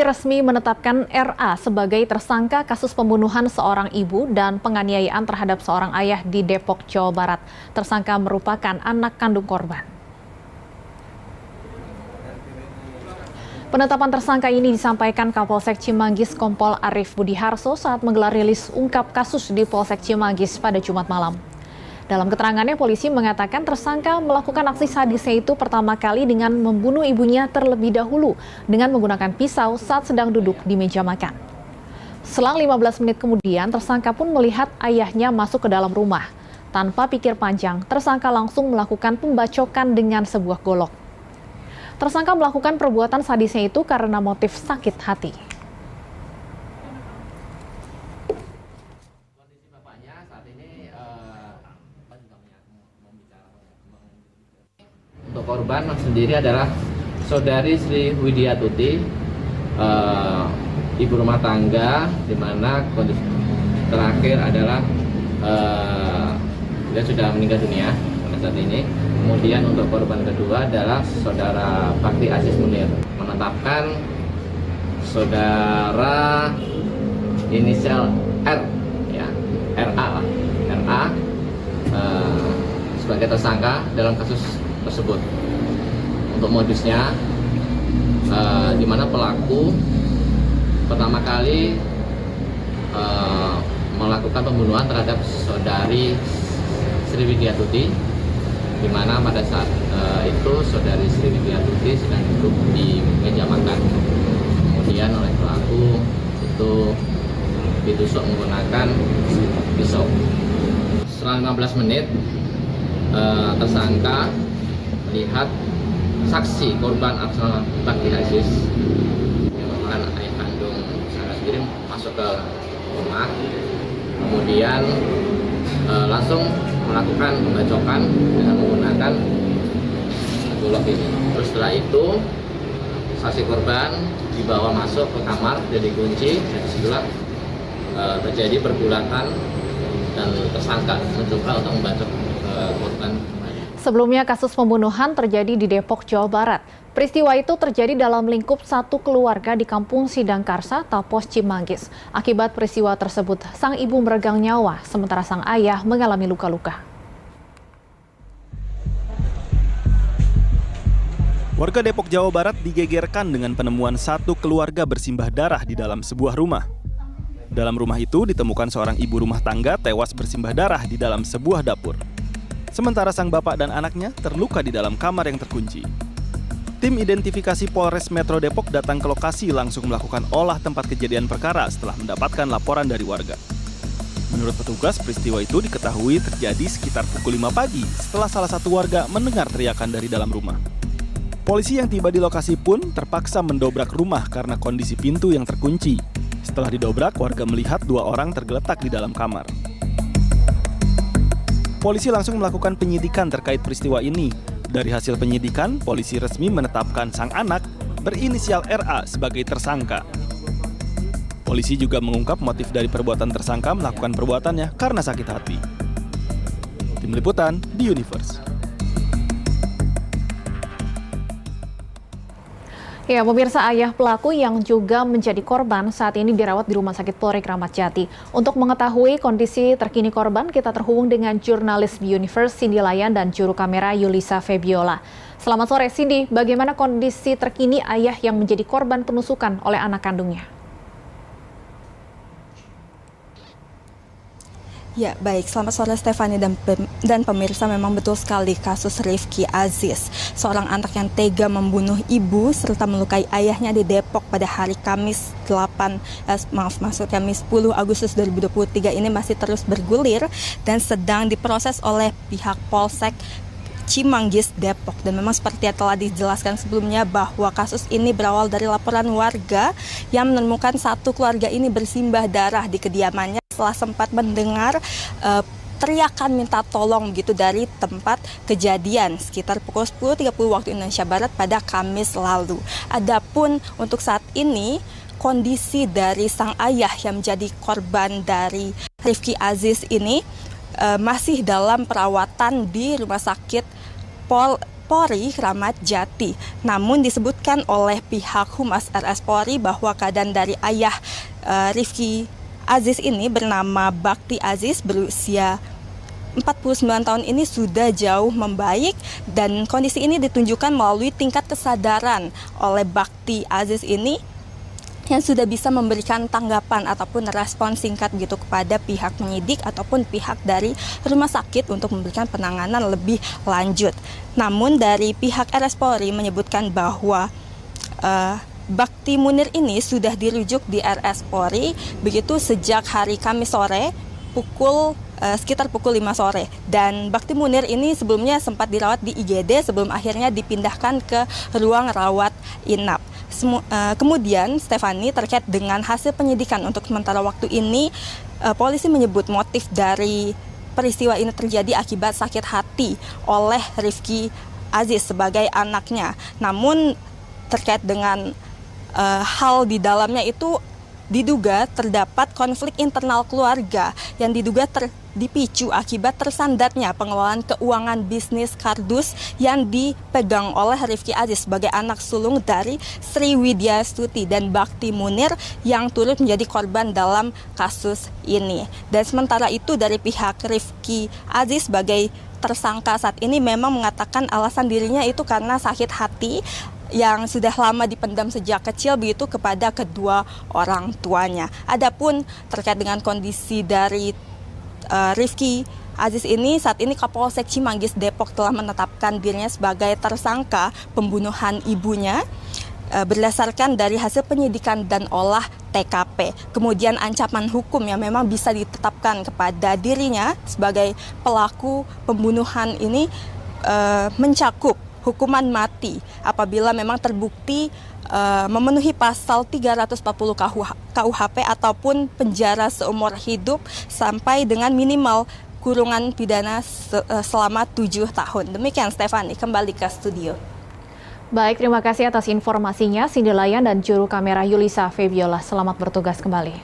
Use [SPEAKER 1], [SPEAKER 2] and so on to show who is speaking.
[SPEAKER 1] Resmi menetapkan RA sebagai tersangka kasus pembunuhan seorang ibu dan penganiayaan terhadap seorang ayah di Depok, Jawa Barat. Tersangka merupakan anak kandung korban. Penetapan tersangka ini disampaikan Kapolsek Cimanggis Kompol Arief Budiharso saat menggelar rilis ungkap kasus di Polsek Cimanggis pada Jumat malam. Dalam keterangannya, polisi mengatakan tersangka melakukan aksi sadisnya itu pertama kali dengan membunuh ibunya terlebih dahulu dengan menggunakan pisau saat sedang duduk di meja makan. Selang 15 menit kemudian, tersangka pun melihat ayahnya masuk ke dalam rumah. Tanpa pikir panjang, tersangka langsung melakukan pembacokan dengan sebuah golok. Tersangka melakukan perbuatan sadisnya itu karena motif sakit hati.
[SPEAKER 2] Untuk korban sendiri adalah saudari Sri Widiatuti, ibu rumah tangga, di mana kondisi terakhir adalah dia sudah meninggal dunia pada saat ini. Kemudian untuk korban kedua adalah saudara Bakti Aziz Munir. Menetapkan saudara inisial R, ya, RA sebagai tersangka dalam kasus tersebut. Untuk modusnya, di mana pelaku pertama kali melakukan pembunuhan terhadap saudari Sri Widiatuti, di mana pada saat itu saudari Sri Widiatuti sedang duduk di meja makan. Kemudian oleh pelaku itu ditusuk menggunakan pisau. Setelah 15 menit, tersangka melihat saksi korban Absal Bakti Aziz yang merupakan ayah kandung tersangka sendiri masuk ke rumah, kemudian langsung melakukan pembacokan dengan menggunakan golok ini. Terus setelah itu saksi korban dibawa masuk ke kamar, dia dikunci, dan disitulah terjadi pergulatan dan tersangka mencoba untuk membacok korban.
[SPEAKER 1] Sebelumnya kasus pembunuhan terjadi di Depok, Jawa Barat. Peristiwa itu terjadi dalam lingkup satu keluarga di Kampung Sidangkarsa, Tapos, Cimanggis. Akibat peristiwa tersebut, sang ibu meregang nyawa, sementara sang ayah mengalami luka-luka.
[SPEAKER 3] Warga Depok, Jawa Barat digegerkan dengan penemuan satu keluarga bersimbah darah di dalam sebuah rumah. Dalam rumah itu ditemukan seorang ibu rumah tangga tewas bersimbah darah di dalam sebuah dapur. Sementara sang bapak dan anaknya terluka di dalam kamar yang terkunci. Tim identifikasi Polres Metro Depok datang ke lokasi langsung melakukan olah tempat kejadian perkara setelah mendapatkan laporan dari warga. Menurut petugas, peristiwa itu diketahui terjadi sekitar pukul 5 pagi setelah salah satu warga mendengar teriakan dari dalam rumah. Polisi yang tiba di lokasi pun terpaksa mendobrak rumah karena kondisi pintu yang terkunci. Setelah didobrak, warga melihat dua orang tergeletak di dalam kamar. Polisi langsung melakukan penyidikan terkait peristiwa ini. Dari hasil penyidikan, polisi resmi menetapkan sang anak berinisial RA sebagai tersangka. Polisi juga mengungkap motif dari perbuatan tersangka melakukan perbuatannya karena sakit hati. Tim Liputan di Universe.
[SPEAKER 1] Ya, pemirsa, ayah pelaku yang juga menjadi korban saat ini dirawat di Rumah Sakit Polri Kramat Jati. Untuk mengetahui kondisi terkini korban, kita terhubung dengan jurnalis di Universe Cindy Layan dan juru kamera Yulisa Febiola. Selamat sore, Cindy. Bagaimana kondisi terkini ayah yang menjadi korban penusukan oleh anak kandungnya?
[SPEAKER 4] Ya, baik. Selamat sore Stefani dan pemirsa. Memang betul sekali kasus Rifki Aziz, seorang anak yang tega membunuh ibu serta melukai ayahnya di Depok pada hari Kamis 10 Agustus 2023 ini masih terus bergulir dan sedang diproses oleh pihak Polsek Cimanggis, Depok. Dan memang seperti yang telah dijelaskan sebelumnya bahwa kasus ini berawal dari laporan warga yang menemukan satu keluarga ini bersimbah darah di kediamannya setelah sempat mendengar teriakan minta tolong begitu dari tempat kejadian sekitar pukul 10.30 waktu Indonesia Barat pada Kamis lalu. Adapun untuk saat ini kondisi dari sang ayah yang menjadi korban dari Rifki Aziz ini masih dalam perawatan di Rumah Sakit Polri Kramat Jati. Namun disebutkan oleh pihak Humas RS Polri bahwa keadaan dari ayah Rifki Aziz ini bernama Bakti Aziz berusia 49 tahun ini sudah jauh membaik, dan kondisi ini ditunjukkan melalui tingkat kesadaran oleh Bakti Aziz ini yang sudah bisa memberikan tanggapan ataupun respon singkat gitu kepada pihak penyidik ataupun pihak dari rumah sakit untuk memberikan penanganan lebih lanjut. Namun dari pihak RS Polri menyebutkan bahwa Bakti Munir ini sudah dirujuk di RS Polri begitu sejak hari Kamis sore sekitar pukul 5 sore. Dan Bakti Munir ini sebelumnya sempat dirawat di IGD sebelum akhirnya dipindahkan ke ruang rawat inap. Kemudian Stefani, terkait dengan hasil penyidikan untuk sementara waktu ini, polisi menyebut motif dari peristiwa ini terjadi akibat sakit hati oleh Rifki Aziz sebagai anaknya. Namun terkait dengan hal di dalamnya itu diduga terdapat konflik internal keluarga yang diduga dipicu akibat tersandatnya pengelolaan keuangan bisnis kardus yang dipegang oleh Rifki Aziz sebagai anak sulung dari Sri Widya Stuti dan Bakti Munir yang turut menjadi korban dalam kasus ini. Dan sementara itu dari pihak Rifki Aziz sebagai tersangka saat ini memang mengatakan alasan dirinya itu karena sakit hati yang sudah lama dipendam sejak kecil begitu kepada kedua orang tuanya. Adapun terkait dengan kondisi dari Rifki Aziz ini, saat ini Kapolsek Cimanggis Depok telah menetapkan dirinya sebagai tersangka pembunuhan ibunya berdasarkan dari hasil penyidikan dan olah TKP. Kemudian ancaman hukum yang memang bisa ditetapkan kepada dirinya sebagai pelaku pembunuhan ini mencakup hukuman mati apabila memang terbukti memenuhi pasal 340 KUHP ataupun penjara seumur hidup sampai dengan minimal kurungan pidana selama 7 tahun. Demikian Stefani, kembali ke studio.
[SPEAKER 1] Baik, terima kasih atas informasinya Cindy Layan dan juru kamera Yulisa Febiola. Selamat bertugas kembali.